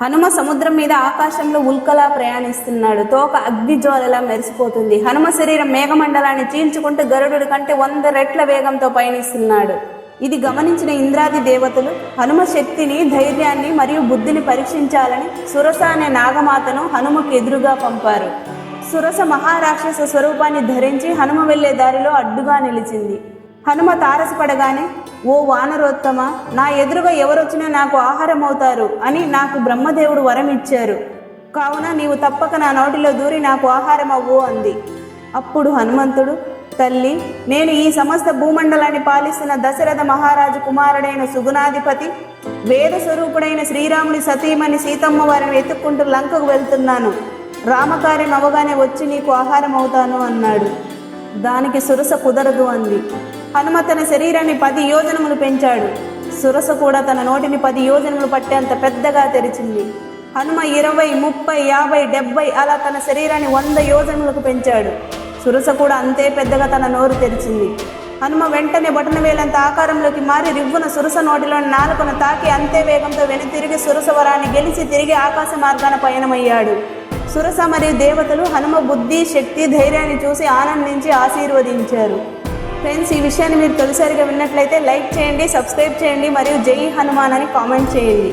హనుమ సముద్రం మీద ఆకాశంలో ఉల్కలా ప్రయాణిస్తున్నాడు. తోక అగ్నిజ్వాలలా మెరిసిపోతుంది. హనుమ శరీరం మేఘమండలాన్ని చీల్చుకుంటూ గరుడు కంటే 100 రెట్ల వేగంతో పయనిస్తున్నాడు. ఇది గమనించిన ఇంద్రాది దేవతలు హనుమ శక్తిని, ధైర్యాన్ని మరియు బుద్ధిని పరీక్షించాలని సురస అనే నాగమాతను హనుమకు ఎదురుగా పంపారు. సురస మహారాక్షస స్వరూపాన్ని ధరించి హనుమ వెళ్లే దారిలో అడ్డుగా నిలిచింది. హనుమ తారసపడగానే, ఓ వానరోత్తమ, నా ఎదురుగా ఎవరొచ్చినా నాకు ఆహారం అవుతారు అని నాకు బ్రహ్మదేవుడు వరం ఇచ్చారు. కావున నీవు తప్పక నా నోటిలో దూరి నాకు ఆహారం అవ్వు అంది. అప్పుడు హనుమంతుడు, తల్లి, నేను ఈ సమస్త భూమండలాన్ని పాలిస్తున్న దశరథ మహారాజు కుమారుడైన సుగుణాధిపతి, వేద స్వరూపుడైన శ్రీరాముని సతీమణి సీతమ్మ వారిని వెతుక్కుంటూ లంకకు వెళ్తున్నాను. రామకార్యం అవగానే వచ్చి నీకు ఆహారం అవుతాను అన్నాడు. దానికి సురస కుదరదు అంది. హనుమ తన శరీరాన్ని 10 యోజనములు పెంచాడు. సురస కూడా తన నోటిని 10 యోజనములు పట్టేంత పెద్దగా తెరిచింది. హనుమ 20, 30, 50, 70 అలా తన శరీరాన్ని 100 యోజనములకు పెంచాడు. సురస కూడా అంతే పెద్దగా తన నోరు తెరిచింది. హనుమ వెంటనే బొటనవేలంత ఆకారంలోకి మారి రివ్వున సురస నోటిలోని నాలుకను తాకి అంతే వేగంతో వెనుతిరిగి సురస వరాన్ని గెలిచి తిరిగి ఆకాశ మార్గాన పయనమయ్యాడు. సురస మరియు దేవతలు హనుమ బుద్ధి, శక్తి, ధైర్యాన్ని చూసి ఆనందించి ఆశీర్వదించారు. ఫ్రెండ్స్, ఈ విషయాన్ని మీరు తొలిసారిగా విన్నట్లయితే లైక్ చేయండి, సబ్స్క్రైబ్ చేయండి మరియు జై హనుమాన్ అని కామెంట్ చేయండి.